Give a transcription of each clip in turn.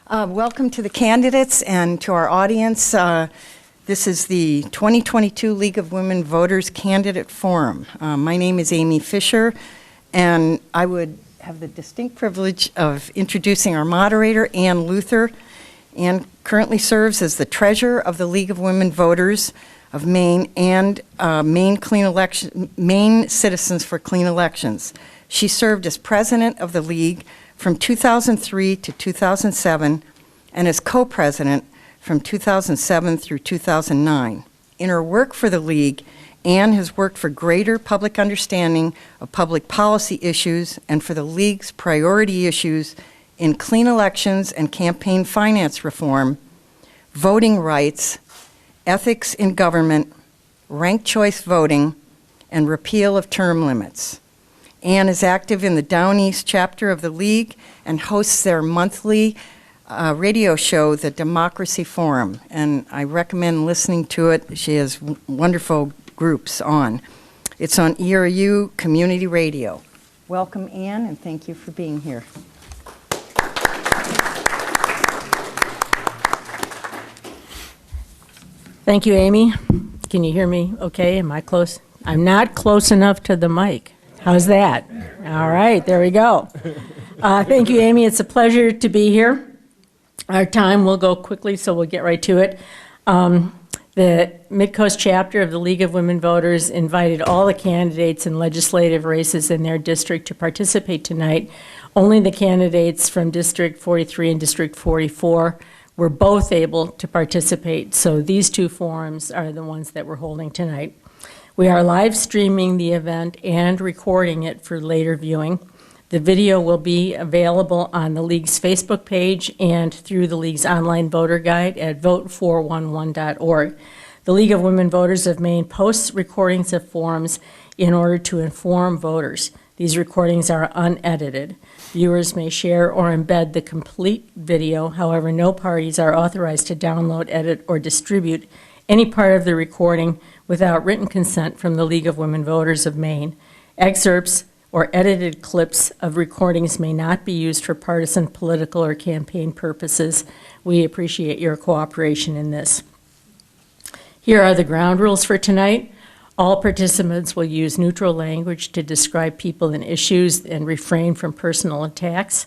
Welcome to the candidates and to our audience. This is the 2022 League of Women Voters Candidate Forum. My name is Amy Fisher, and I would have the distinct privilege of introducing our moderator, Ann Luther. Ann currently serves as the treasurer of the League of Women Voters of Maine and Maine Citizens for Clean Elections. She served as president of the League from 2003 to 2007 and as co-president from 2007 through 2009. In her work for the League, Ann has worked for greater public understanding of public policy issues and for the League's priority issues in clean elections and campaign finance reform, voting rights, ethics in government, ranked choice voting, and repeal of term limits. Ann is active in the Down East chapter of the League and hosts their monthly radio show, The Democracy Forum, and I recommend listening to it. She has wonderful groups on. It's on ERU Community Radio. Welcome, Ann, and thank you for being here. Thank you, Amy. Can you hear me okay? Am I close? I'm not close enough to the mic. How's that? All right, there we go. Thank you, Amy. It's a pleasure to be here. Our time will go quickly, so we'll get right to it. The Midcoast chapter of the League of Women Voters invited all the candidates in legislative races in their district to participate tonight. Only the candidates from District 43 and District 44 were both able to participate, so these two forums are the ones that we're holding tonight. We are live streaming the event and recording it for later viewing. The video will be available on the League's Facebook page and through the League's online voter guide at vote411.org. The League of Women Voters of Maine posts recordings of forums in order to inform voters. These recordings are unedited. Viewers may share or embed the complete video. However, no parties are authorized to download, edit, or distribute any part of the recording without written consent from the League of Women Voters of Maine. Excerpts or edited clips of recordings may not be used for partisan, political, or campaign purposes. We appreciate your cooperation in this. Here are the ground rules for tonight. All participants will use neutral language to describe people and issues and refrain from personal attacks.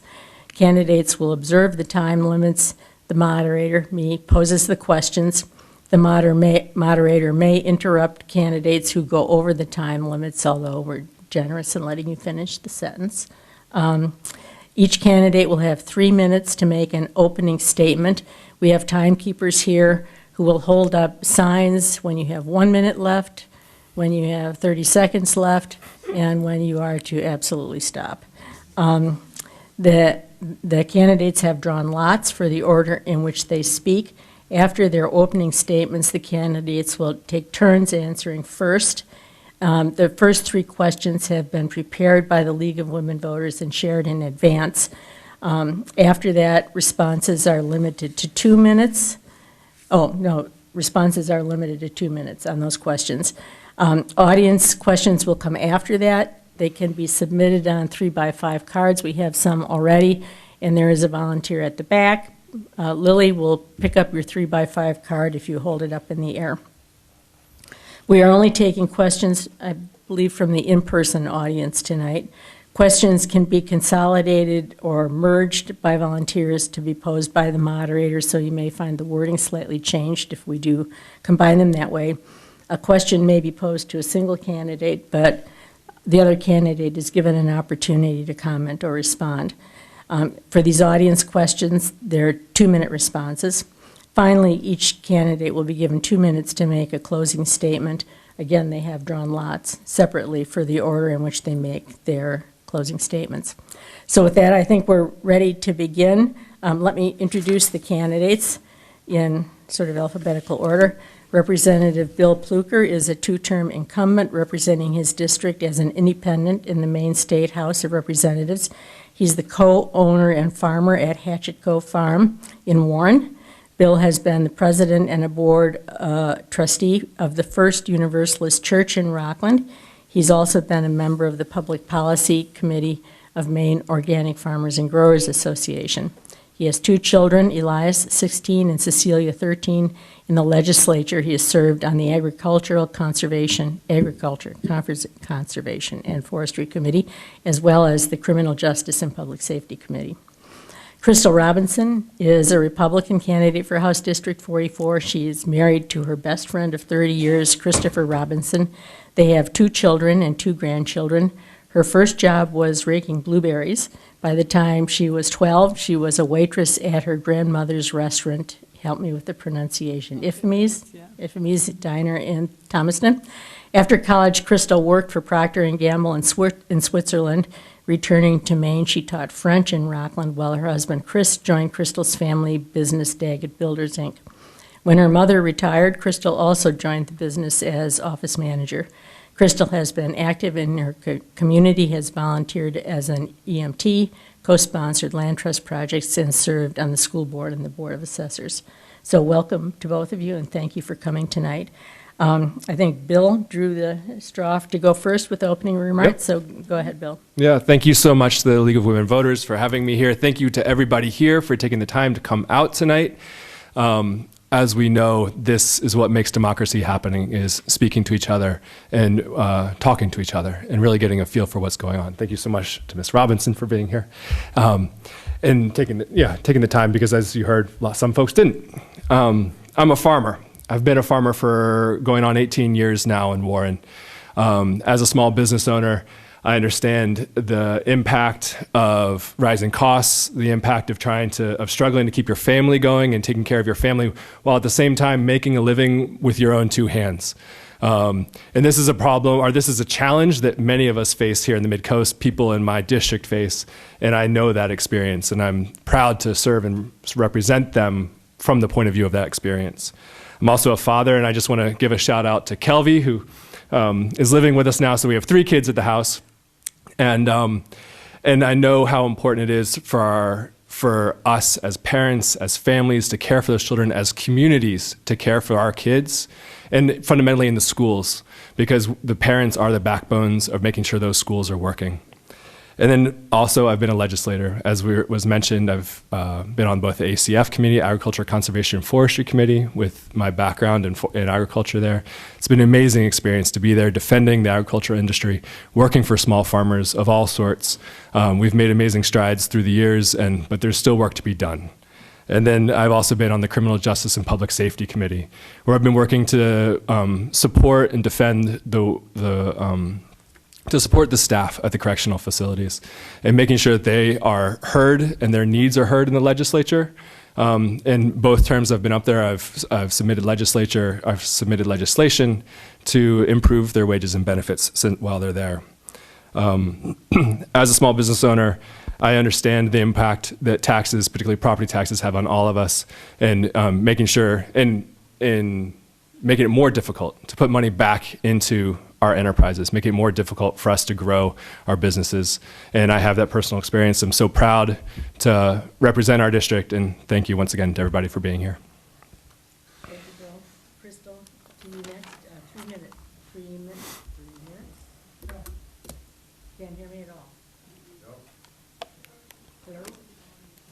Candidates will observe the time limits. The moderator, me, poses the questions. The moderator may interrupt candidates who go over the time limits, although we're generous in letting you finish the sentence. Each candidate will have 3 minutes to make an opening statement. We have timekeepers here who will hold up signs when you have 1 minute left, when you have 30 seconds left, and when you are to absolutely stop. The candidates have drawn lots for the order in which they speak. After their opening statements, the candidates will take turns answering first. The first 3 questions have been prepared by the League of Women Voters and shared in advance. After that, responses are limited to 2 minutes. Responses are limited to 2 minutes on those questions. Audience questions will come after that. They can be submitted on 3x5 cards. We have some already, and there is a volunteer at the back. Lily will pick up your 3x5 card if you hold it up in the air. We are only taking questions, I believe, from the in-person audience tonight. Questions can be consolidated or merged by volunteers to be posed by the moderator, so you may find the wording slightly changed if we do combine them that way. A question may be posed to a single candidate, but the other candidate is given an opportunity to comment or respond. For these audience questions, there are 2-minute responses. Finally, each candidate will be given 2 minutes to make a closing statement. Again, they have drawn lots separately for the order in which they make their closing statements. So with that, I think we're ready to begin. Let me introduce the candidates in sort of alphabetical order. Representative Bill Pluecker is a 2-term incumbent representing his district as an independent in the Maine State House of Representatives. He's the co-owner and farmer at Hatchet Cove Farm in Warren. Bill has been the president and a board trustee of the First Universalist Church in Rockland. He's also been a member of the Public Policy Committee of Maine Organic Farmers and Growers Association. He has 2 children, Elias, 16, and Cecilia, 13. In the legislature, he has served on the Conservation, and Forestry Committee, as well as the Criminal Justice and Public Safety Committee. Crystal Robinson is a Republican candidate for House District 44. She is married to her best friend of 30 years, Christopher Robinson. They have 2 children and 2 grandchildren. Her first job was raking blueberries. By the time she was 12, she was a waitress at her grandmother's restaurant. Help me with the pronunciation. Ifemes Diner in Thomaston. After college, Crystal worked for Procter & Gamble in Switzerland. Returning to Maine, she taught French in Rockland while her husband Chris joined Crystal's family business, Daggett Builders, Inc. When her mother retired, Crystal also joined the business as office manager. Crystal has been active in her community, has volunteered as an EMT, co-sponsored land trust projects, and served on the school board and the Board of Assessors. So welcome to both of you, and thank you for coming tonight. I think Bill drew the straw to go first with opening remarks, yep. So go ahead, Bill. Yeah, thank you so much to the League of Women Voters for having me here. Thank you to everybody here for taking the time to come out tonight. As we know, this is what makes democracy happening, is speaking to each other and talking to each other and really getting a feel for what's going on. Thank you so much to Ms. Robinson for being here and taking the time, because as you heard, some folks didn't. I'm a farmer. I've been a farmer for going on 18 years now in Warren. As a small business owner, I understand the impact of rising costs, the impact of struggling to keep your family going and taking care of your family, while at the same time making a living with your own 2 hands. And this is a problem, or this is a challenge that many of us face here in the Mid-Coast, people in my district face, and I know that experience, and I'm proud to serve and represent them from the point of view of that experience. I'm also a father, and I just want to give a shout out to Kelvy, who is living with us now. So we have 3 kids at the house, and I know how important it is for us as parents, as families, to care for those children, as communities to care for our kids, and fundamentally in the schools, because the parents are the backbones of making sure those schools are working. And then also, I've been a legislator. As was mentioned, I've been on both the ACF committee, Agriculture, Conservation, and Forestry Committee, with my background in agriculture there. It's been an amazing experience to be there, defending the agriculture industry, working for small farmers of all sorts. We've made amazing strides through the years, but there's still work to be done. And then I've also been on the Criminal Justice and Public Safety Committee, where I've been working to support and defend to support the staff at the correctional facilities and making sure that they are heard and their needs are heard in the legislature. In both terms I've been up there, I've submitted legislation to improve their wages and benefits while they're there. As a small business owner, I understand the impact that taxes, particularly property taxes, have on all of us, and making sure in making it more difficult to put money back into our enterprises, making it more difficult for us to grow our businesses. And I have that personal experience. I'm so proud to represent our district, and thank you once again to everybody for being here. Thank you, Bill. Crystal, to you next. 3 minutes. 3 minutes. 3 minutes. Can't hear me at all. No. Clearly?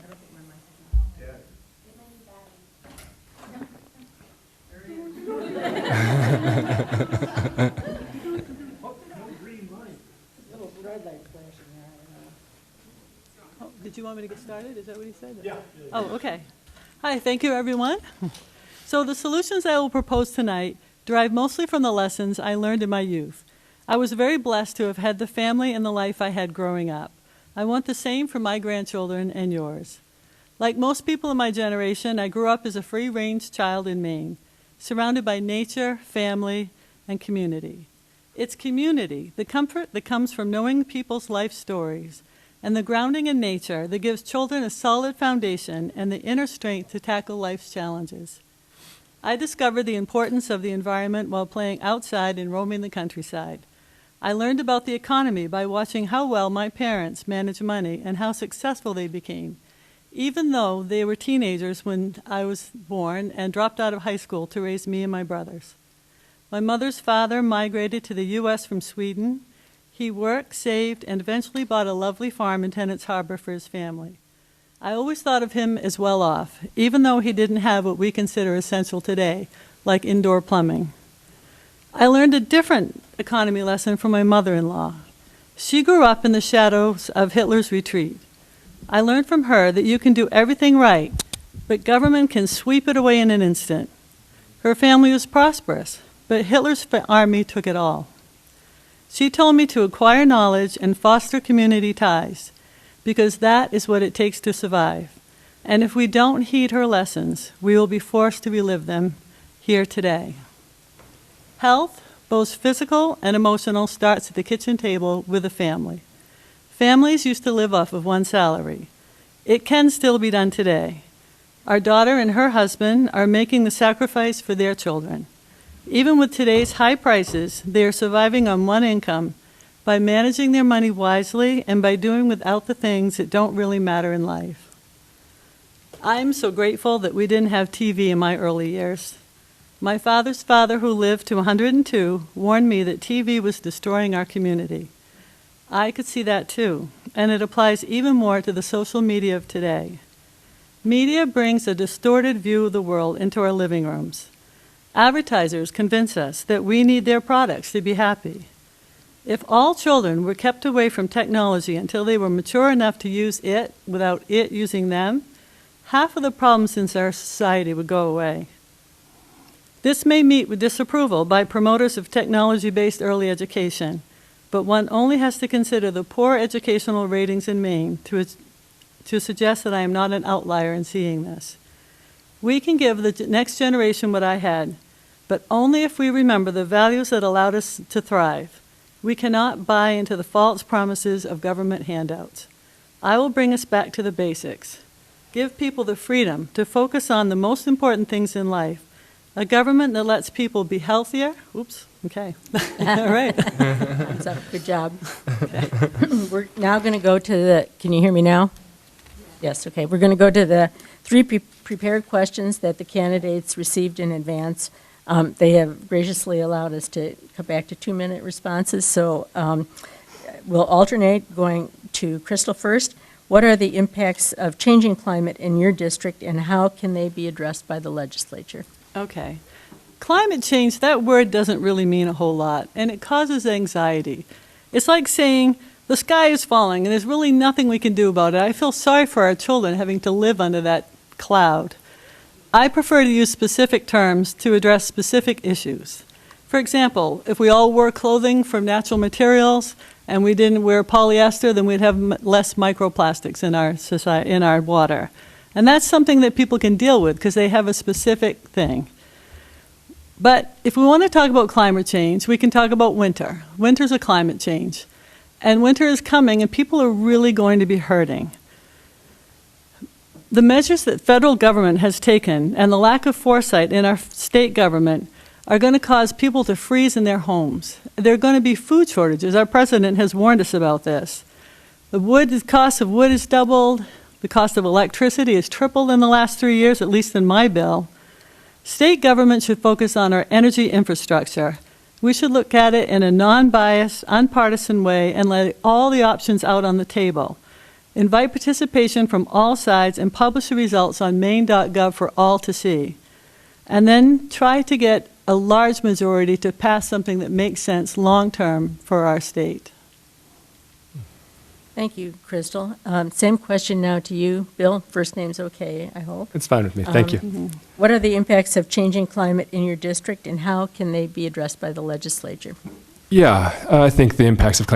I don't think my mic is on. Yeah. Little red light flashing there. Oh, did you want me to get started? Is that what he said? Yeah. Oh, okay. Hi, thank you, everyone. So the solutions I will propose tonight derive mostly from the lessons I learned in my youth. I was very blessed to have had the family and the life I had growing up. I want the same for my grandchildren and yours. Like most people in my generation, I grew up as a free-range child in Maine, surrounded by nature, family, and community. It's community, the comfort that comes from knowing people's life stories, and the grounding in nature that gives children a solid foundation and the inner strength to tackle life's challenges. I discovered the importance of the environment while playing outside and roaming the countryside. I learned about the economy by watching how well my parents managed money and how successful they became, even though they were teenagers when I was born and dropped out of high school to raise me and my brothers. My mother's father migrated to the U.S. from Sweden. He worked, saved, and eventually bought a lovely farm in Tennant's Harbor for his family. I always thought of him as well off, even though he didn't have what we consider essential today, like indoor plumbing. I learned a different economy lesson from my mother-in-law. She grew up in the shadows of Hitler's retreat. I learned from her that you can do everything right, but government can sweep it away in an instant. Her family was prosperous, but Hitler's army took it all. She told me to acquire knowledge and foster community ties, because that is what it takes to survive. And if we don't heed her lessons, we will be forced to relive them here today. Health, both physical and emotional, starts at the kitchen table with a family. Families used to live off of one salary. It can still be done today. Our daughter and her husband are making the sacrifice for their children. Even with today's high prices, they are surviving on one income by managing their money wisely and by doing without the things that don't really matter in life. I'm so grateful that we didn't have TV in my early years. My father's father, who lived to 102, warned me that TV was destroying our community. I could see that too, and it applies even more to the social media of today. Media brings a distorted view of the world into our living rooms. Advertisers convince us that we need their products to be happy. If all children were kept away from technology until they were mature enough to use it without it using them, half of the problems in our society would go away. This may meet with disapproval by promoters of technology-based early education, but one only has to consider the poor educational ratings in Maine to suggest that I am not an outlier in seeing this. We can give the next generation what I had, but only if we remember the values that allowed us to thrive. We cannot buy into the false promises of government handouts. I will bring us back to the basics. Give people the freedom to focus on the most important things in life. A government that lets people be healthier. Oops, okay. All right. Thumbs up. Good job. Okay. We're now going to go to the, can you hear me now? Yes, okay. We're going to go to the three prepared questions that the candidates received in advance. They have graciously allowed us to come back to 2-minute responses, so we'll alternate going to Crystal first. What are the impacts of changing climate in your district, and how can they be addressed by the legislature? Okay. Climate change, that word doesn't really mean a whole lot, and it causes anxiety. It's like saying the sky is falling and there's really nothing we can do about it. I feel sorry for our children having to live under that cloud. I prefer to use specific terms to address specific issues. For example, if we all wore clothing from natural materials and we didn't wear polyester, then we'd have less microplastics in our society, in our water. And that's something that people can deal with because they have a specific thing. But if we want to talk about climate change, we can talk about winter. Winter's a climate change. And winter is coming, and people are really going to be hurting. The measures that federal government has taken and the lack of foresight in our state government are going to cause people to freeze in their homes. There are going to be food shortages. Our president has warned us about this. The cost of wood has doubled. The cost of electricity has tripled in the last 3 years, at least in my bill. State government should focus on our energy infrastructure. We should look at it in a non-biased, unpartisan way and lay all the options out on the table. Invite participation from all sides and publish the results on maine.gov for all to see. And then try to get a large majority to pass something that makes sense long-term for our state. Thank you, Crystal. Same question now to you. Bill, first name's okay, I hope. It's fine with me. Thank you. What are the impacts of changing climate in your district, and how can they be addressed by the legislature? Yeah, I think the impacts of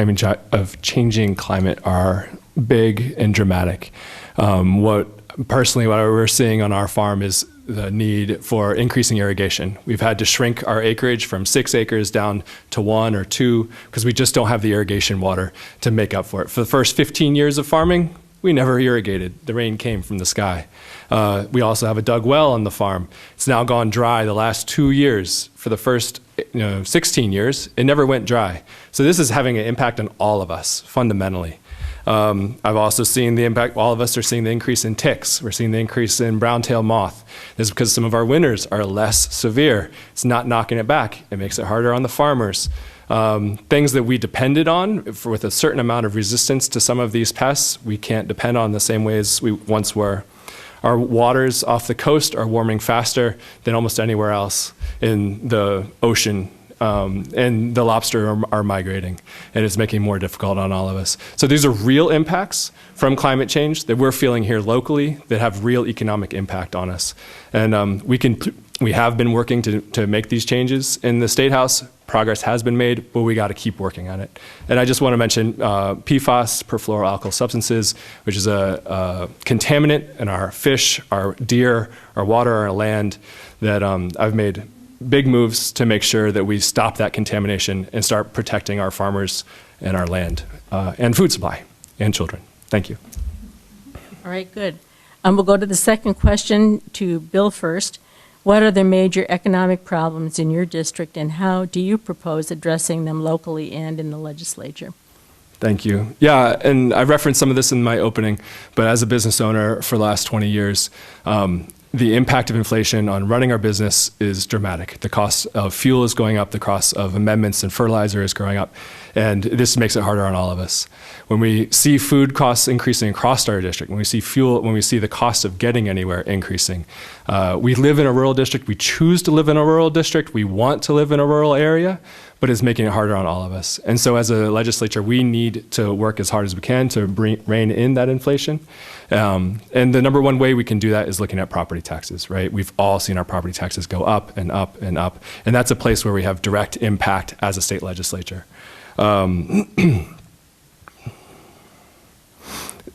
changing climate are big and dramatic. What we're seeing on our farm is the need for increasing irrigation. We've had to shrink our acreage from 6 acres down to 1 or 2 because we just don't have the irrigation water to make up for it. For the first 15 years of farming, we never irrigated. The rain came from the sky. We also have a dug well on the farm. It's now gone dry the last 2 years. For the first 16 years, it never went dry. So this is having an impact on all of us, fundamentally. I've also seen the impact, all of us are seeing the increase in ticks. We're seeing the increase in brown-tailed moth. This is because some of our winters are less severe. It's not knocking it back. It makes it harder on the farmers. Things that we depended on with a certain amount of resistance to some of these pests, we can't depend on the same ways we once were. Our waters off the coast are warming faster than almost anywhere else in the ocean, and the lobster are migrating, and it's making it more difficult on all of us. So these are real impacts from climate change that we're feeling here locally that have real economic impact on us. And we have been working to make these changes in the State House. Progress has been made, but we got to keep working on it. And I just want to mention PFAS, perfluoroalkyl substances, which is a contaminant in our fish, our deer, our water, our land, that I've made big moves to make sure that we stop that contamination and start protecting our farmers and our land and food supply and children. Thank you. All right, good. We'll go to the second question to Bill first. What are the major economic problems in your district, and how do you propose addressing them locally and in the legislature? Thank you. Yeah, and I referenced some of this in my opening, but as a business owner for the last 20 years, the impact of inflation on running our business is dramatic. The cost of fuel is going up, the cost of amendments and fertilizer is going up, and this makes it harder on all of us. When we see food costs increasing across our district, when we see fuel, when we see the cost of getting anywhere increasing, we live in a rural district, we choose to live in a rural district, we want to live in a rural area, but it's making it harder on all of us. And so as a legislature, we need to work as hard as we can to rein in that inflation. And the number one way we can do that is looking at property taxes, right? We've all seen our property taxes go up and up and up. And that's a place where we have direct impact as a state legislature.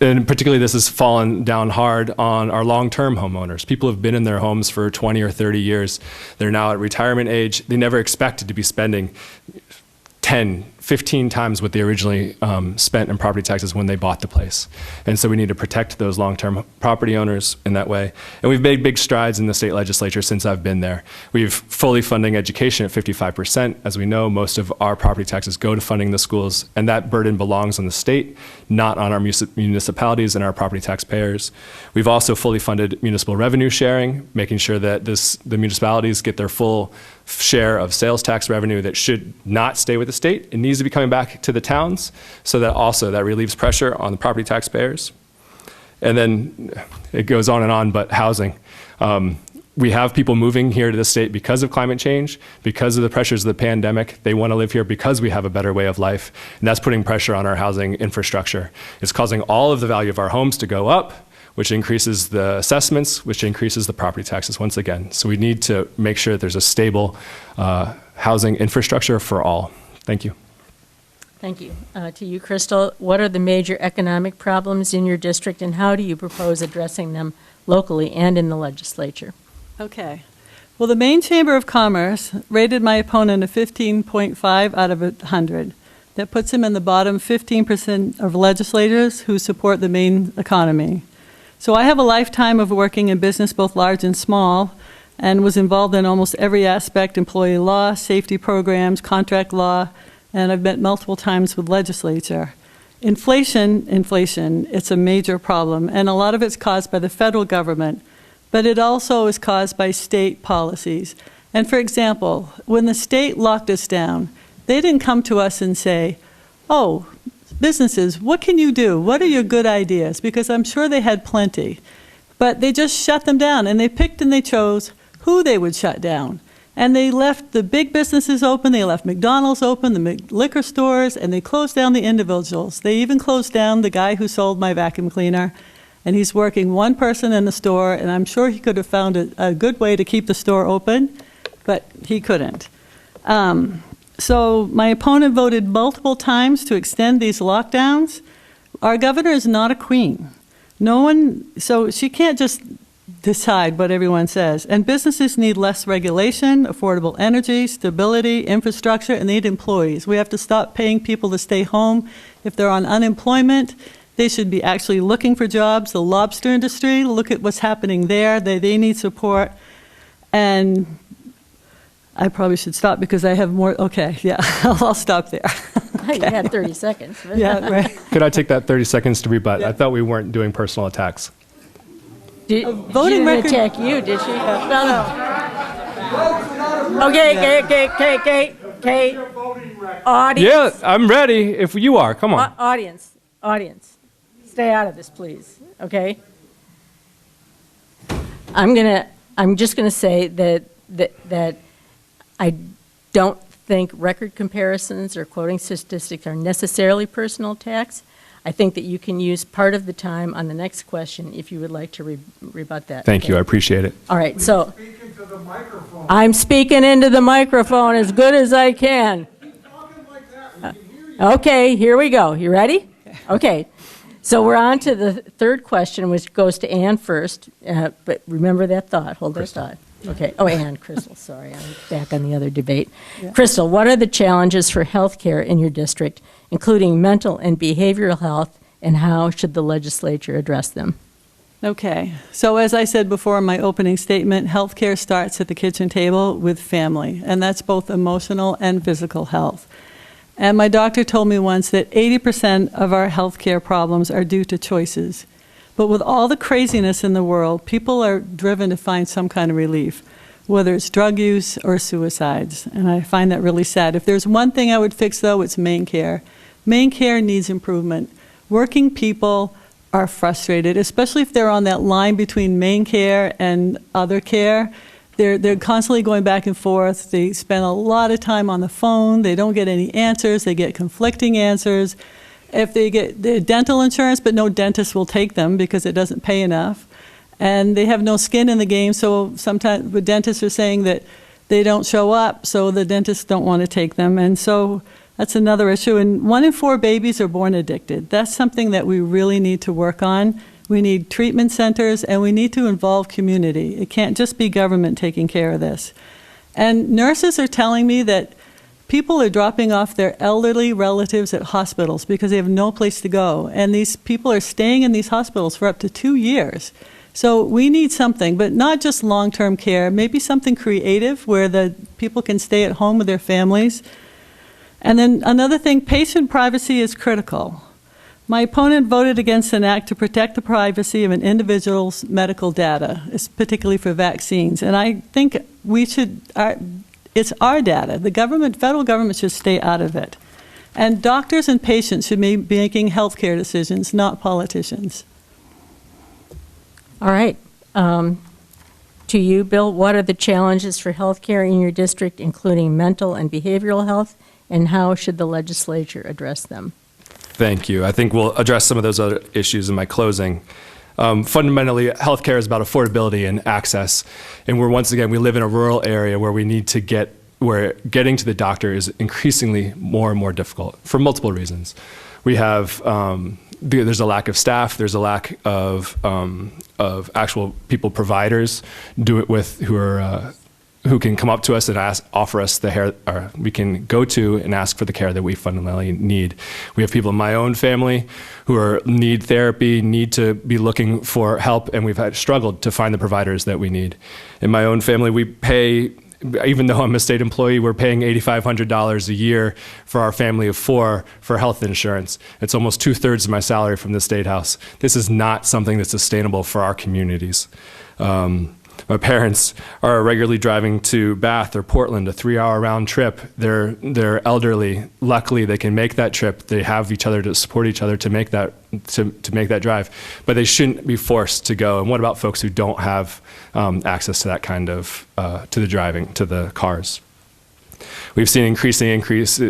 And particularly this has fallen down hard on our long-term homeowners. People have been in their homes for 20 or 30 years. They're now at retirement age. They never expected to be spending 10, 15 times what they originally spent in property taxes when they bought the place. And so we need to protect those long-term property owners in that way. And we've made big strides in the state legislature since I've been there. We've fully funding education at 55%. As we know, most of our property taxes go to funding the schools, and that burden belongs on the state, not on our municipalities and our property taxpayers. We've also fully funded municipal revenue sharing, making sure that the municipalities get their full share of sales tax revenue that should not stay with the state. It needs to be coming back to the towns, so that also that relieves pressure on the property taxpayers. And then it goes on, but housing. We have people moving here to the state because of climate change, because of the pressures of the pandemic. They want to live here because we have a better way of life, and that's putting pressure on our housing infrastructure. It's causing all of the value of our homes to go up, which increases the assessments, which increases the property taxes once again. So we need to make sure that there's a stable housing infrastructure for all. Thank you. Thank you. To you, Crystal, what are the major economic problems in your district, and how do you propose addressing them locally and in the legislature? Okay. Well, the Maine Chamber of Commerce rated my opponent a 15.5 out of 100. That puts him in the bottom 15% of legislators who support the Maine economy. So I have a lifetime of working in business, both large and small, and was involved in almost every aspect: employee law, safety programs, contract law, and I've met multiple times with legislature. Inflation, it's a major problem, and a lot of it's caused by the federal government, but it also is caused by state policies. And for example, when the state locked us down, they didn't come to us and say, oh, businesses, what can you do? What are your good ideas? Because I'm sure they had plenty. But they just shut them down, and they picked and they chose who they would shut down. And they left the big businesses open, they left McDonald's open, the liquor stores, and they closed down the individuals. They even closed down the guy who sold my vacuum cleaner, and he's working one person in the store, and I'm sure he could have found a good way to keep the store open, but he couldn't. So my opponent voted multiple times to extend these lockdowns. Our governor is not a queen. So she can't just decide what everyone says. And businesses need less regulation, affordable energy, stability, infrastructure, and they need employees. We have to stop paying people to stay home. If they're on unemployment, they should be actually looking for jobs. The lobster industry, look at what's happening there. They need support. And I probably should stop because I have more. Okay, yeah, I'll stop there. You had 30 seconds. Yeah, right. Could I take that 30 seconds to rebut? Yeah. I thought we weren't doing personal attacks. Voting she didn't record- attack you, did she? No. Okay, Kate. Audience. Yeah, I'm ready if you are. Come on. Audience, stay out of this, please, okay? I'm just gonna say that I don't think record comparisons or quoting statistics are necessarily personal attacks. I think that you can use part of the time on the next question if you would like to rebut that. Thank you. I appreciate it. All right, so. Speaking to the microphone. I'm speaking into the microphone as good as I can. Keep talking like that. We can hear you. Okay, here we go. You ready? Okay. So we're on to the third question, which goes to Ann first. But remember that thought. Hold that thought. Okay. Oh, Ann, Crystal, sorry. I'm back on the other debate. Yeah. Crystal, what are the challenges for health care in your district, including mental and behavioral health, and how should the legislature address them? Okay, so as I said before in my opening statement, healthcare starts at the kitchen table with family, and that's both emotional and physical health. And my doctor told me once that 80% of our healthcare problems are due to choices. But with all the craziness in the world, people are driven to find some kind of relief, whether it's drug use or suicides. And I find that really sad. If there's one thing I would fix, though, it's main care. Main care needs improvement. Working people are frustrated, especially if they're on that line between main care and other care. They're constantly going back and forth. They spend a lot of time on the phone. They don't get any answers. They get conflicting answers. If they get their dental insurance, but no dentist will take them because it doesn't pay enough. And they have no skin in the game, so sometimes the dentists are saying that they don't show up, so the dentists don't want to take them. And so that's another issue. And 1 in 4 babies are born addicted. That's something that we really need to work on. We need treatment centers, and we need to involve community. It can't just be government taking care of this. And nurses are telling me that people are dropping off their elderly relatives at hospitals because they have no place to go. And these people are staying in these hospitals for up to 2 years. So we need something, but not just long-term care, maybe something creative where the people can stay at home with their families. And then another thing, patient privacy is critical. My opponent voted against an act to protect the privacy of an individual's medical data, particularly for vaccines. And I think we should, it's our data. The government, federal government should stay out of it. And doctors and patients should be making healthcare decisions, not politicians. All right. To you, Bill, what are the challenges for health care in your district, including mental and behavioral health, and how should the legislature address them? Thank you. I think we'll address some of those other issues in my closing. Fundamentally, healthcare is about affordability and access. And we live in a rural area where where getting to the doctor is increasingly more and more difficult for multiple reasons. We have, there's a lack of staff, there's a lack of actual providers who can come up to us and offer us the care, or we can go to and ask for the care that we fundamentally need. We have people in my own family who need therapy, need to be looking for help, and we've struggled to find the providers that we need. In my own family, we pay, even though I'm a state employee, we're paying $8,500 a year for our family of 4 for health insurance. It's almost 2/3 of my salary from the State House. This is not something that's sustainable for our communities. My parents are regularly driving to Bath or Portland, a 3-hour round trip. They're elderly. Luckily, they can make that trip. They have each other to support each other to make that drive. But they shouldn't be forced to go. And what about folks who don't have access to that kind of to the cars? We've seen increasing increase.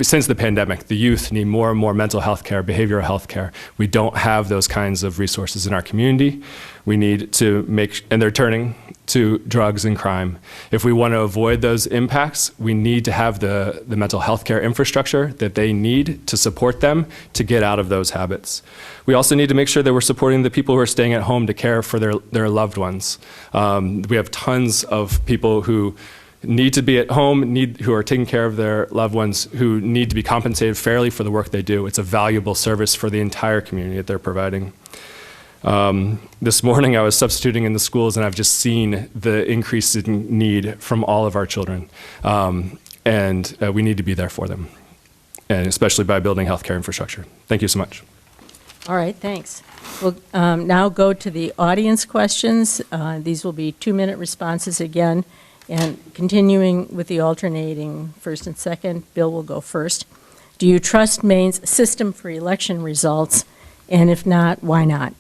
Since the pandemic, the youth need more and more mental health care, behavioral health care. We don't have those kinds of resources in our community. We need to and they're turning to drugs and crime. If we want to avoid those impacts, we need to have the mental health care infrastructure that they need to support them to get out of those habits. We also need to make sure that we're supporting the people who are staying at home to care for their loved ones. We have tons of people who need to be at home, who are taking care of their loved ones, who need to be compensated fairly for the work they do. It's a valuable service for the entire community that they're providing. This morning I was substituting in the schools, and I've just seen the increase in need from all of our children. And we need to be there for them, and especially by building healthcare infrastructure. Thank you so much. All right, thanks. We'll now go to the audience questions. These will be 2-minute responses again. And continuing with the alternating first and second, Bill will go first. Do you trust Maine's system for election results? And if not, why not?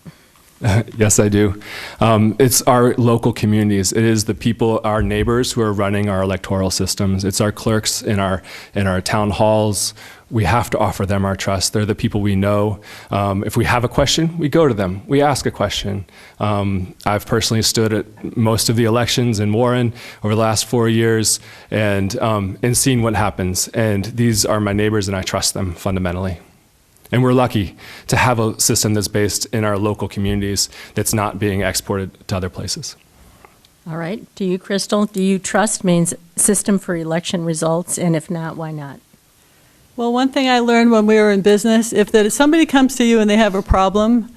Yes, I do. It's our local communities. It is the people, our neighbors, who are running our electoral systems. It's our clerks in our town halls. We have to offer them our trust. They're the people we know. If we have a question, we go to them. We ask a question. I've personally stood at most of the elections in Warren over the last 4 years and seen what happens. And these are my neighbors, and I trust them fundamentally. And we're lucky to have a system that's based in our local communities that's not being exported to other places. All right. To you, Crystal. Do you trust Maine's system for election results? And if not, why not? Well, one thing I learned when we were in business, if somebody comes to you and they have a problem,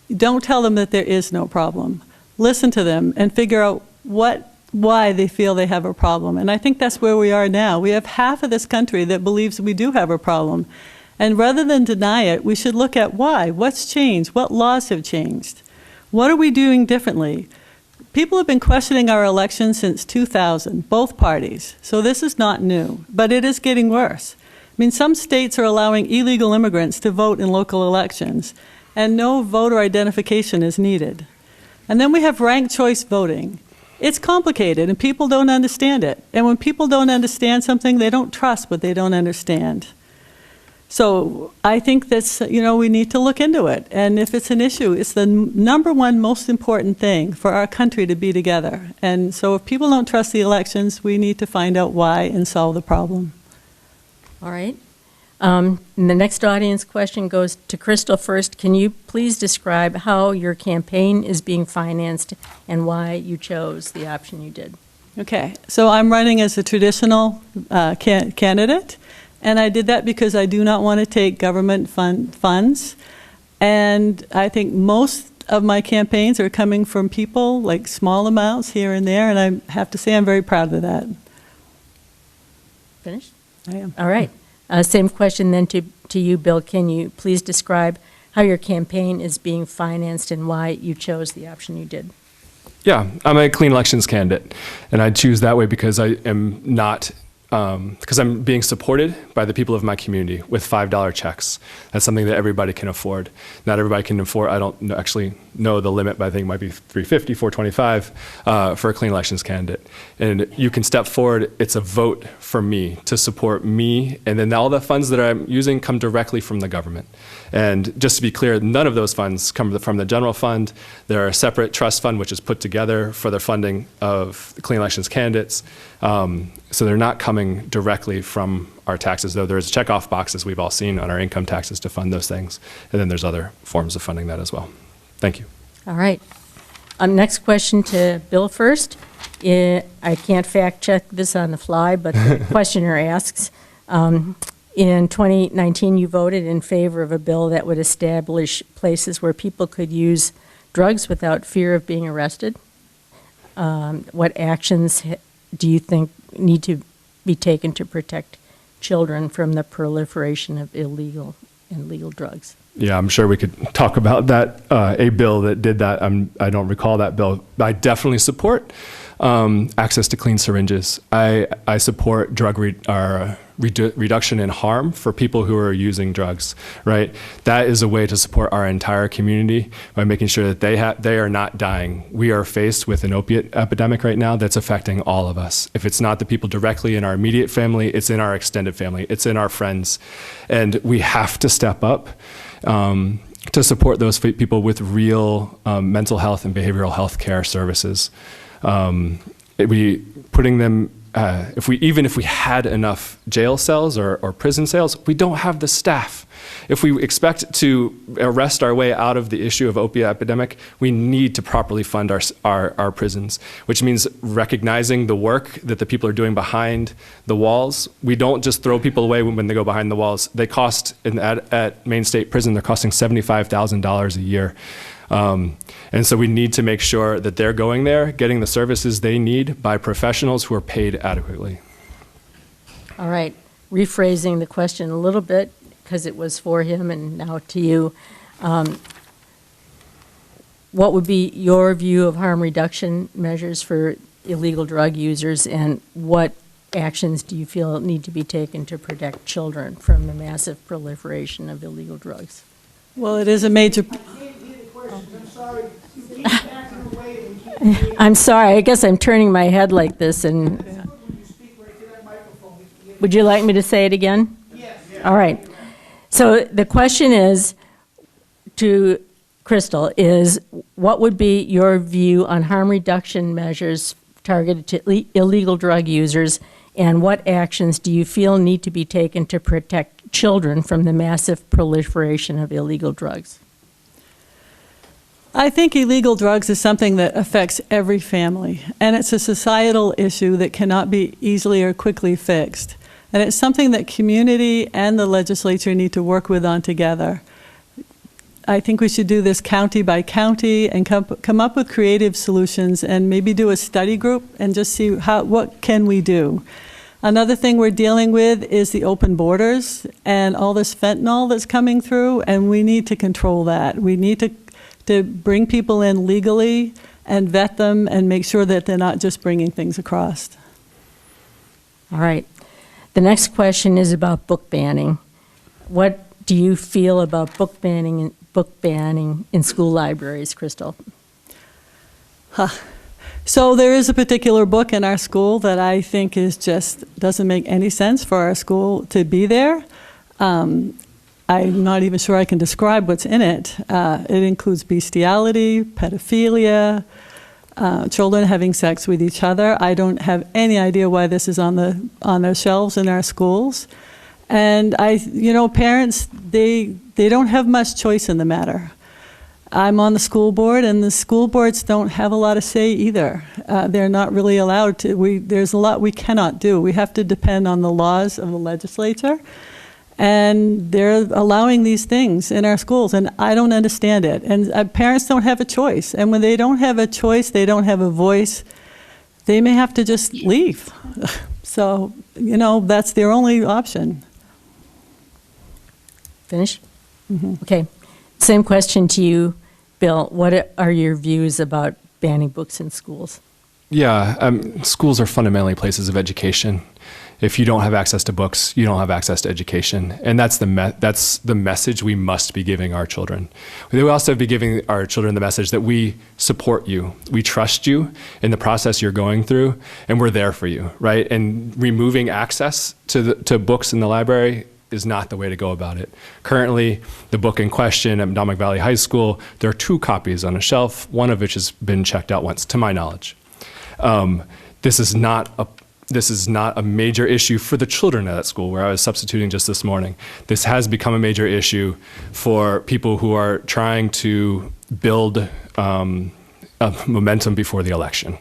don't tell them that there is no problem. Listen to them and figure out why they feel they have a problem. And I think that's where we are now. We have half of this country that believes we do have a problem. And rather than deny it, we should look at why. What's changed? What laws have changed? What are we doing differently? People have been questioning our elections since 2000, both parties. So this is not new, but it is getting worse. I mean, some states are allowing illegal immigrants to vote in local elections, and no voter identification is needed. And then we have ranked choice voting. It's complicated, and people don't understand it. And when people don't understand something, they don't trust what they don't understand. So I think that's, we need to look into it. And if it's an issue, it's the number one most important thing for our country to be together. And so if people don't trust the elections, we need to find out why and solve the problem. All right. And the next audience question goes to Crystal first. Can you please describe how your campaign is being financed and why you chose the option you did? Okay. So I'm running as a traditional candidate. And I did that because I do not want to take government funds. And I think most of my campaigns are coming from people, like small amounts here and there, and I have to say I'm very proud of that. Finished? I am. All right. Same question then to you, Bill. Can you please describe how your campaign is being financed and why you chose the option you did? Yeah, I'm a clean elections candidate, and I choose that way because I am not because I'm being supported by the people of my community with $5 checks. That's something that everybody can afford. Not everybody can afford. I don't actually know the limit, but I think it might be $350, $425 for a clean elections candidate. And you can step forward. It's a vote for me to support me, and then all the funds that I'm using come directly from the government. And just to be clear, none of those funds come from the general fund. They're a separate trust fund which is put together for the funding of clean elections candidates. So they're not coming directly from our taxes, though there's checkoff boxes we've all seen on our income taxes to fund those things. And then there's other forms of funding that as well. Thank you. All right. Next question to Bill first. I can't fact check this on the fly, but the questioner asks, in 2019 you voted in favor of a bill that would establish places where people could use drugs without fear of being arrested. What actions do you think need to be taken to protect children from the proliferation of illegal and legal drugs? Yeah, I'm sure we could talk about that, a bill that did that. I don't recall that bill. I definitely support access to clean syringes. I support drug reduction in harm for people who are using drugs, right? That is a way to support our entire community by making sure that they are not dying. We are faced with an opiate epidemic right now that's affecting all of us. If it's not the people directly in our immediate family, it's in our extended family, it's in our friends. And we have to step up to support those people with real mental health and behavioral health care services. Putting them, even if we had enough jail cells or prison cells, we don't have the staff. If we expect to arrest our way out of the issue of opiate epidemic, we need to properly fund our prisons, which means recognizing the work that the people are doing behind the walls. We don't just throw people away when they go behind the walls. They cost, at Maine State Prison, they're costing $75,000 a year. And so we need to make sure that they're going there, getting the services they need by professionals who are paid adequately. All right. Rephrasing the question a little bit, because it was for him and now to you. What would be your view of harm reduction measures for illegal drug users, and what actions do you feel need to be taken to protect children from the massive proliferation of illegal drugs? Well, it is a major. I can't hear the questions, I'm sorry. You keep backing away and keep waiting. I'm sorry, I guess I'm turning my head like this, and When you speak right to that microphone, we can get. would you like me to say it again? Yes. All right. So the question is, to Crystal, is what would be your view on harm reduction measures targeted to illegal drug users, and what actions do you feel need to be taken to protect children from the massive proliferation of illegal drugs? I think illegal drugs is something that affects every family, and it's a societal issue that cannot be easily or quickly fixed. And it's something that community and the legislature need to work with on together. I think we should do this county by county and come up with creative solutions, and maybe do a study group and just see what can we do. Another thing we're dealing with is the open borders and all this fentanyl that's coming through, and we need to control that. We need to bring people in legally and vet them and make sure that they're not just bringing things across. All right. The next question is about book banning. What do you feel about book banning in school libraries, Crystal? So there is a particular book in our school that I think is just doesn't make any sense for our school to be there. I'm not even sure I can describe what's in it. It includes bestiality, pedophilia, children having sex with each other. I don't have any idea why this is on the shelves in our schools. And parents, they don't have much choice in the matter. I'm on the school board, and the school boards don't have a lot of say either. They're not really allowed to. There's a lot we cannot do. We have to depend on the laws of the legislature, and they're allowing these things in our schools, and I don't understand it. And parents don't have a choice, and when they don't have a choice, they don't have a voice, they may have to just leave. So, that's their only option. Finish? Mm-hmm. Okay. Same question to you, Bill. What are your views about banning books in schools? Yeah, schools are fundamentally places of education. If you don't have access to books, you don't have access to education, and that's the message we must be giving our children. We also have to be giving our children the message that we support you, we trust you in the process you're going through, and we're there for you, right? And removing access to books in the library is not the way to go about it. Currently, the book in question at Mondomic Valley High School, there are 2 copies on a shelf, one of which has been checked out once, to my knowledge. This is not a major issue for the children at that school where I was substituting just this morning. This has become a major issue for people who are trying to build a momentum before the election.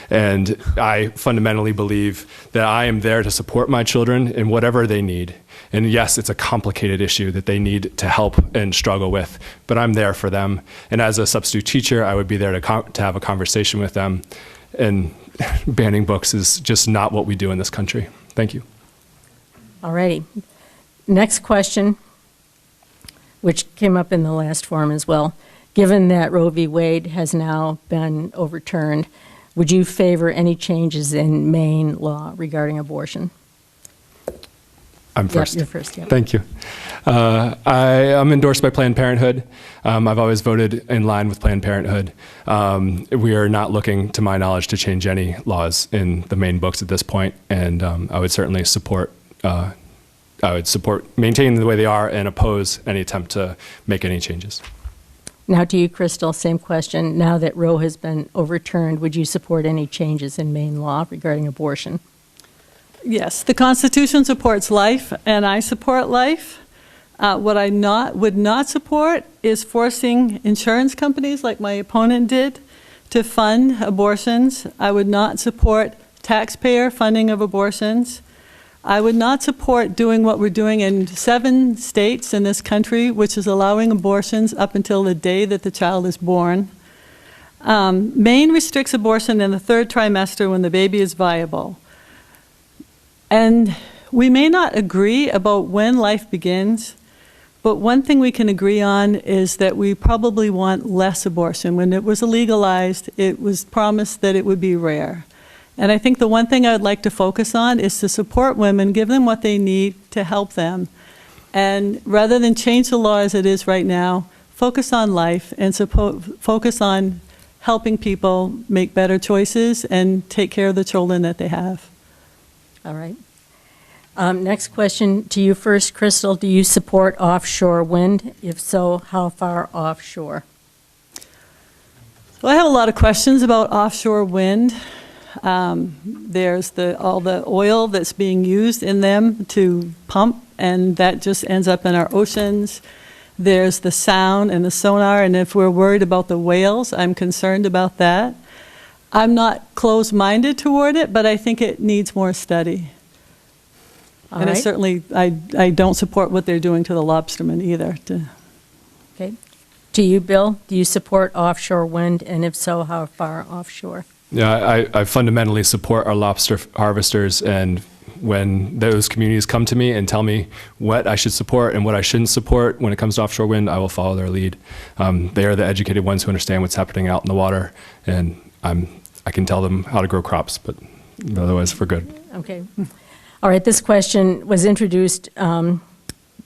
And I fundamentally believe that I am there to support my children in whatever they need. And yes, it's a complicated issue that they need to help and struggle with, but I'm there for them. And as a substitute teacher, I would be there to have a conversation with them. And banning books is just not what we do in this country. Thank you. All righty. Next question, which came up in the last forum as well. Given that Roe v. Wade has now been overturned, would you favor any changes in Maine law regarding abortion? I'm first. Yep, you're first, yeah. Thank you. I am endorsed by Planned Parenthood. I've always voted in line with Planned Parenthood. We are not looking, to my knowledge, to change any laws in the Maine books at this point, and I would certainly support maintaining the way they are and oppose any attempt to make any changes. Now to you, Crystal, same question. Now that Roe has been overturned, would you support any changes in Maine law regarding abortion? Yes, the Constitution supports life, and I support life. What I would not support is forcing insurance companies, like my opponent did, to fund abortions. I would not support taxpayer funding of abortions. I would not support doing what we're doing in 7 states in this country, which is allowing abortions up until the day that the child is born. Maine restricts abortion in the 3rd trimester when the baby is viable. And we may not agree about when life begins, but one thing we can agree on is that we probably want less abortion. When it was legalized, it was promised that it would be rare. And I think the one thing I would like to focus on is to support women, give them what they need to help them. And rather than change the law as it is right now, focus on life and focus on helping people make better choices and take care of the children that they have. All right. Next question to you first, Crystal. Do you support offshore wind? If so, how far offshore? Well, I have a lot of questions about offshore wind. There's all the oil that's being used in them to pump, and that just ends up in our oceans. There's the sound and the sonar, and if we're worried about the whales, I'm concerned about that. I'm not closed-minded toward it, but I think it needs more study. All And right. I don't support what they're doing to the lobstermen either. Okay. To you, Bill, do you support offshore wind, and if so, how far offshore? Yeah, I fundamentally support our lobster harvesters, and when those communities come to me and tell me what I should support and what I shouldn't support when it comes to offshore wind, I will follow their lead. They are the educated ones who understand what's happening out in the water, and I can tell them how to grow crops, but otherwise we're good. Okay. All right, this question was introduced to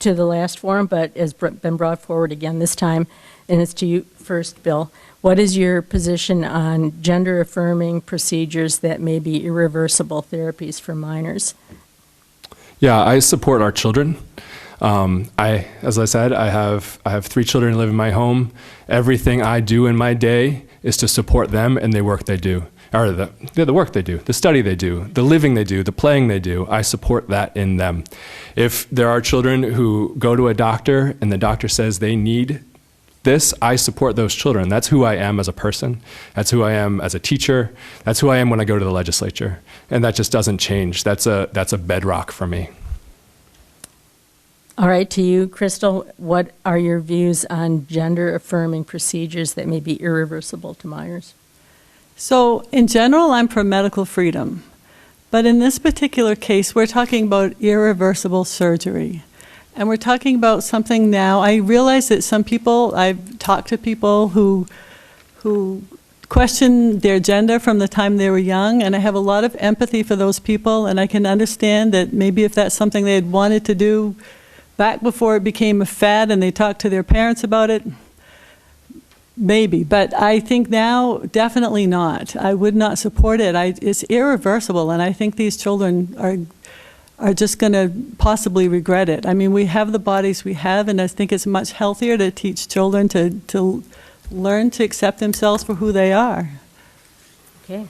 the last forum, but has been brought forward again this time, and it's to you first, Bill. What is your position on gender-affirming procedures that may be irreversible therapies for minors? Yeah, I support our children. As I said, I have 3 children who live in my home. Everything I do in my day is to support them and the work they do, or the work they do, the study they do, the living they do, the playing they do. I support that in them. If there are children who go to a doctor and the doctor says they need this, I support those children. That's who I am as a person. That's who I am as a teacher. That's who I am when I go to the legislature. And that just doesn't change. That's a bedrock for me. All right, to you, Crystal, what are your views on gender-affirming procedures that may be irreversible to minors? So in general, I'm for medical freedom. But in this particular case, we're talking about irreversible surgery. And we're talking about something now. I realize that some people, I've talked to people who question their gender from the time they were young, and I have a lot of empathy for those people, and I can understand that maybe if that's something they had wanted to do back before it became a fad and they talked to their parents about it, maybe. But I think now, definitely not. I would not support it. It's irreversible, and I think these children are just going to possibly regret it. I mean, we have the bodies we have, and I think it's much healthier to teach children to learn to accept themselves for who they are. Okay.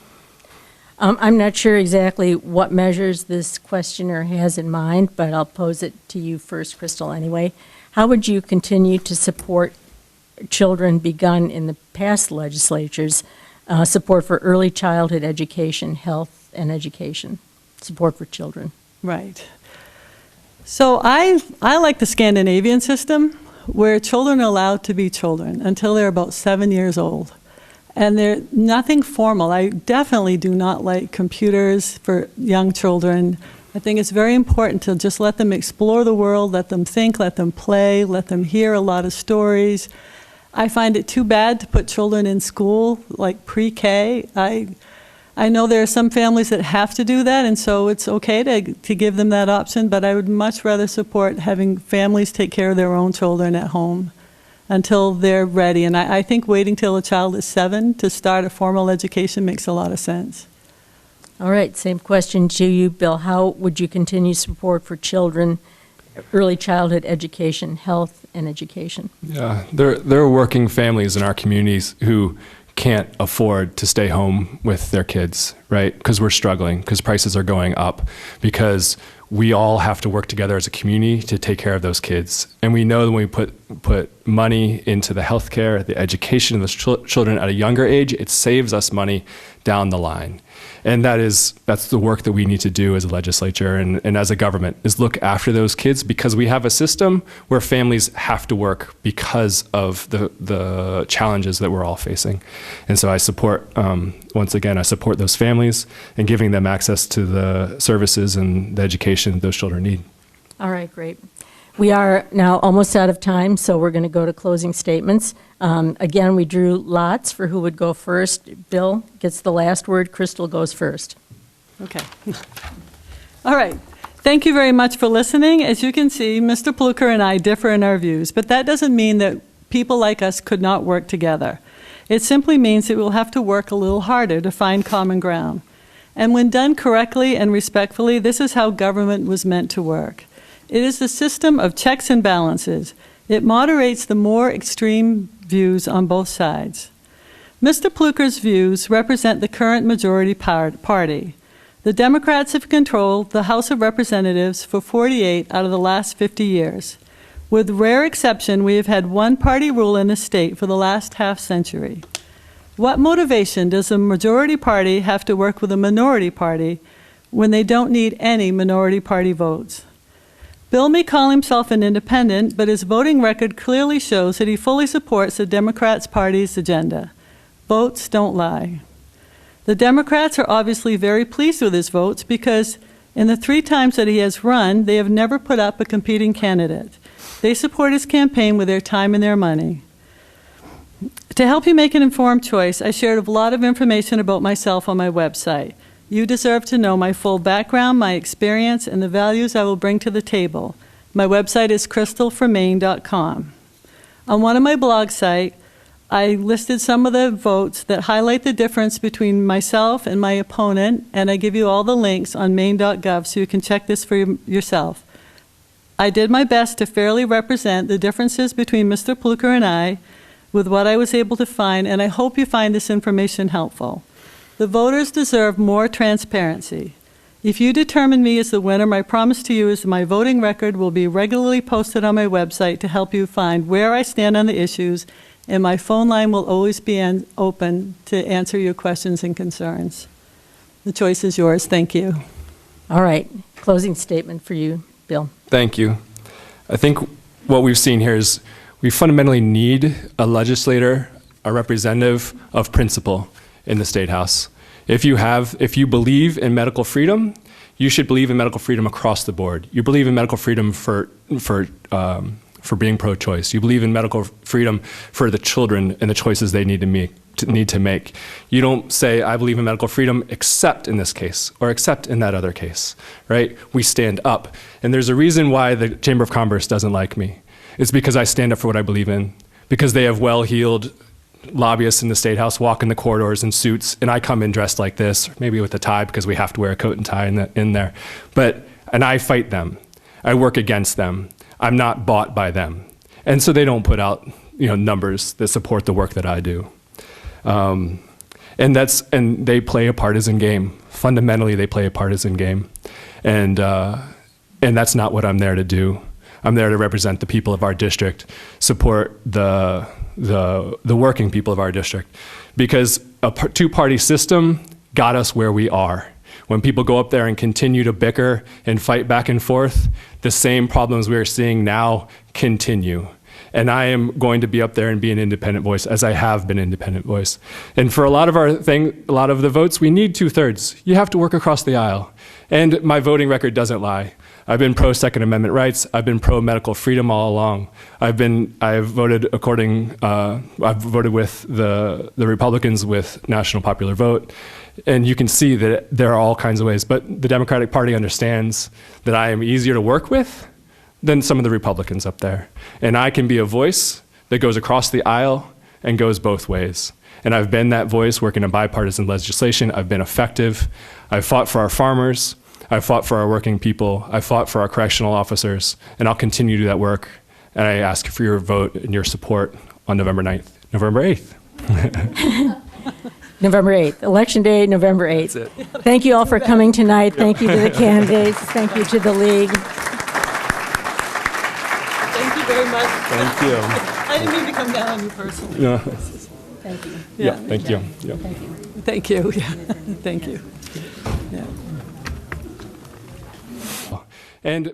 I'm not sure exactly what measures this questioner has in mind, but I'll pose it to you first, Crystal, anyway. How would you continue to support children begun in the past legislatures, support for early childhood education, health, and education, support for children? Right. So I like the Scandinavian system, where children are allowed to be children until they're about 7 years old. And they're nothing formal. I definitely do not like computers for young children. I think it's very important to just let them explore the world, let them think, let them play, let them hear a lot of stories. I find it too bad to put children in school, like pre-K. I know there are some families that have to do that, and so it's okay to give them that option, but I would much rather support having families take care of their own children at home until they're ready. And I think waiting till a child is 7 to start a formal education makes a lot of sense. All right, same question to you, Bill. How would you continue support for children, early childhood education, health, and education? Yeah, there are working families in our communities who can't afford to stay home with their kids, right? Because we're struggling, because prices are going up, because we all have to work together as a community to take care of those kids. And we know that when we put money into the healthcare, the education of those children at a younger age, it saves us money down the line. And that's the work that we need to do as a legislature and as a government, is look after those kids, because we have a system where families have to work because of the challenges that we're all facing. And so I support, once again, I support those families and giving them access to the services and the education those children need. All right, great. We are now almost out of time, so we're going to go to closing statements. Again, we drew lots for who would go first. Bill gets the last word. Crystal goes first. Okay. All right. Thank you very much for listening. As you can see, Mr. Pluecker and I differ in our views, but that doesn't mean that people like us could not work together. It simply means that we'll have to work a little harder to find common ground. And when done correctly and respectfully, this is how government was meant to work. It is a system of checks and balances. It moderates the more extreme views on both sides. Mr. Pluecker's views represent the current majority party. The Democrats have controlled the House of Representatives for 48 out of the last 50 years. With rare exception, we have had one-party rule in the state for the last half-century. What motivation does a majority party have to work with a minority party when they don't need any minority party votes? Bill may call himself an independent, but his voting record clearly shows that he fully supports the Democrats' party's agenda. Votes don't lie. The Democrats are obviously very pleased with his votes because in the 3 times that he has run, they have never put up a competing candidate. They support his campaign with their time and their money. To help you make an informed choice, I shared a lot of information about myself on my website. You deserve to know my full background, my experience, and the values I will bring to the table. My website is crystalformaine.com. On one of my blog sites, I listed some of the votes that highlight the difference between myself and my opponent, and I give you all the links on maine.gov so you can check this for yourself. I did my best to fairly represent the differences between Mr. Pluecker and I with what I was able to find, and I hope you find this information helpful. The voters deserve more transparency. If you determine me as the winner, my promise to you is that my voting record will be regularly posted on my website to help you find where I stand on the issues, and my phone line will always be open to answer your questions and concerns. The choice is yours. Thank you. All right. Closing statement for you, Bill. Thank you. I think what we've seen here is we fundamentally need a legislator, a representative of principle in the State House. If you believe in medical freedom, you should believe in medical freedom across the board. You believe in medical freedom for being pro-choice. You believe in medical freedom for the children and the choices they need to make. You don't say, I believe in medical freedom except in this case or except in that other case, right? We stand up. And there's a reason why the Chamber of Commerce doesn't like me. It's because I stand up for what I believe in, because they have well-heeled lobbyists in the State House walk in the corridors in suits, and I come in dressed like this, maybe with a tie because we have to wear a coat and tie in there. And I fight them. I work against them. I'm not bought by them. And so they don't put out numbers that support the work that I do. And they play a partisan game. Fundamentally, they play a partisan game. And that's not what I'm there to do. I'm there to represent the people of our district, support the working people of our district, because a two-party system got us where we are. When people go up there and continue to bicker and fight back and forth, the same problems we are seeing now continue. And I am going to be up there and be an independent voice, as I have been an independent voice. And for a lot of the votes, we need 2/3. You have to work across the aisle. And my voting record doesn't lie. I've been pro-Second Amendment rights. I've been pro-medical freedom all along. I've voted with the Republicans with national popular vote. And you can see that there are all kinds of ways. But the Democratic Party understands that I am easier to work with than some of the Republicans up there. And I can be a voice that goes across the aisle and goes both ways. And I've been that voice working in bipartisan legislation. I've been effective. I've fought for our farmers. I've fought for our working people. I've fought for our correctional officers. And I'll continue to do that work. And I ask for your vote and your support on November 8th. November 8th. Election day, November 8th. That's it. Thank you all for coming tonight. Thank you to the candidates. Thank you to the league. Thank you very much. Thank you. I didn't mean to come down on you personally. No. Thank you. Yeah, thank you. Yeah. Thank you. Thank you. Yeah. Thank you. Yeah. And